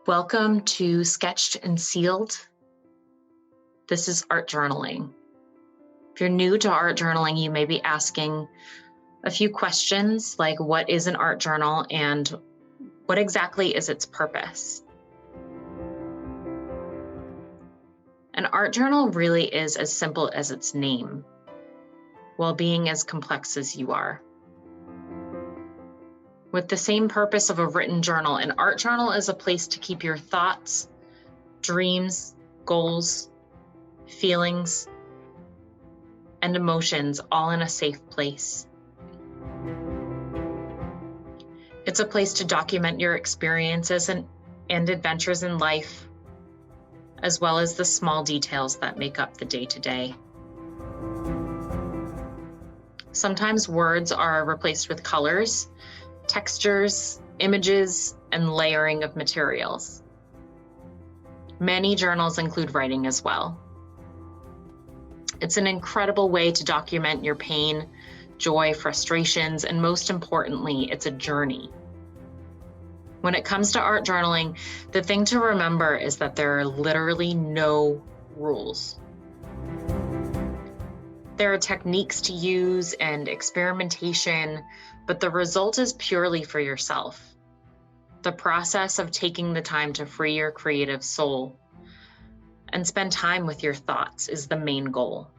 Welcome to Sketched and Sealed. This is art journaling. If you're new to art journaling, you may be asking a few questions like, what is an art journal and what exactly is its purpose? An art journal really is as simple as its name, while being as complex as you are. With the same purpose of a written journal, an art journal is a place to keep your thoughts, dreams, goals, feelings, and emotions all in a safe place. It's a place to document your experiences and adventures in life, as well as the small details that make up the day-to-day. Sometimes words are replaced with colors, textures, images, and layering of materials. Many journals include writing as well. It's an incredible way to document your pain, joy, frustrations, and most importantly, it's a journey. When it comes to art journaling, the thing to remember is that there are literally no rules. There are techniques to use and experimentation, but the result is purely for yourself. The process of taking the time to free your creative soul and spend time with your thoughts is the main goal.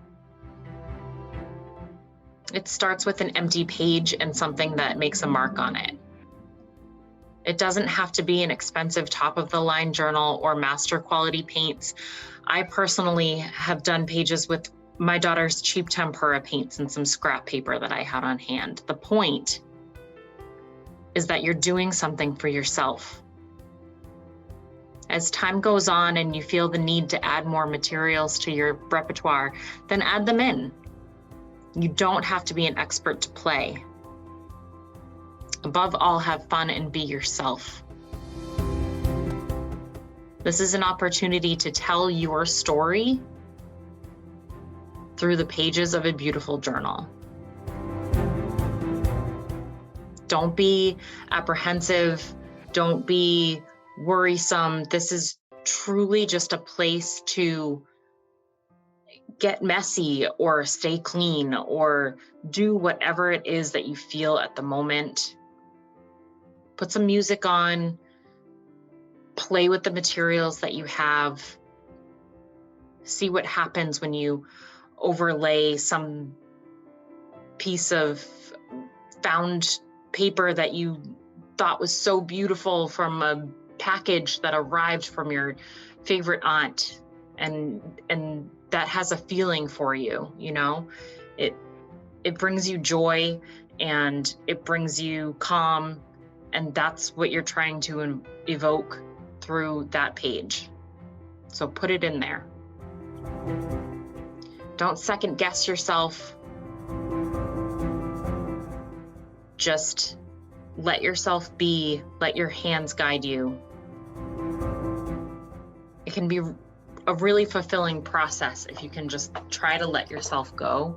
It starts with an empty page and something that makes a mark on it. It doesn't have to be an expensive top-of-the-line journal or master quality paints. I personally have done pages with my daughter's cheap tempera paints and some scrap paper that I had on hand. The point is that you're doing something for yourself. As time goes on and you feel the need to add more materials to your repertoire, then add them in. You don't have to be an expert to play. Above all, have fun and be yourself. This is an opportunity to tell your story through the pages of a beautiful journal. Don't be apprehensive. Don't be worrisome. This is truly just a place to get messy or stay clean or do whatever it is that you feel at the moment. Put some music on, play with the materials that you have. See what happens when you overlay some piece of found paper that you thought was so beautiful from a package that arrived from your favorite aunt, and that has a feeling for you, you know? It brings you joy and it brings you calm, and that's what you're trying to evoke through that page. So put it in there. Don't second guess yourself. Just let yourself be, let your hands guide you. It can be a really fulfilling process if you can just try to let yourself go.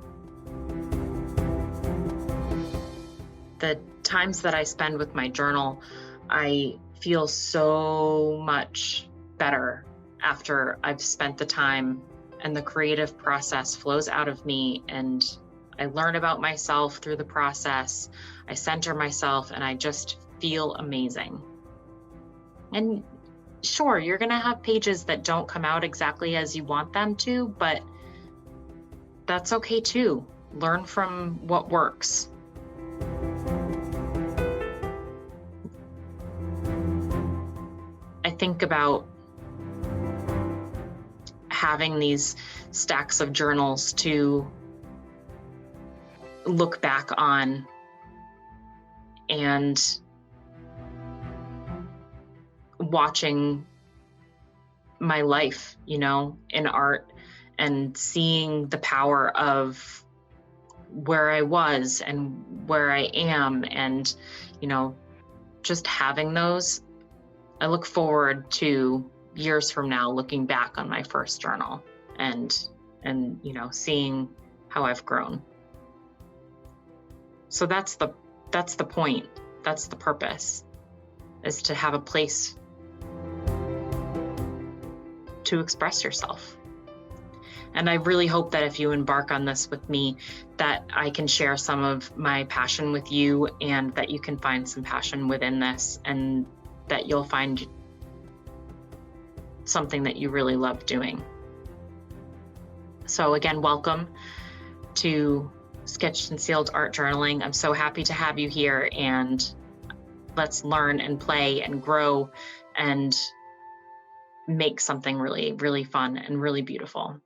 The times that I spend with my journal, I feel so much better after I've spent the time, and the creative process flows out of me, and I learn about myself through the process. I center myself and I just feel amazing. And sure, you're gonna have pages that don't come out exactly as you want them to, but that's okay too. Learn from what works. I think about having these stacks of journals to look back on and watching my life, you know, in art, and seeing the power of where I was and where I am, and, you know, just having those. I look forward to years from now looking back on my first journal and you know, seeing how I've grown. So that's the point. That's the purpose, is to have a place to express yourself. And I really hope that if you embark on this with me, that I can share some of my passion with you, and that you can find some passion within this, and that you'll find something that you really love doing. So again, welcome to Sketched and Sealed Art Journaling. I'm so happy to have you here, and let's learn and play and grow and make something really, really fun and really beautiful.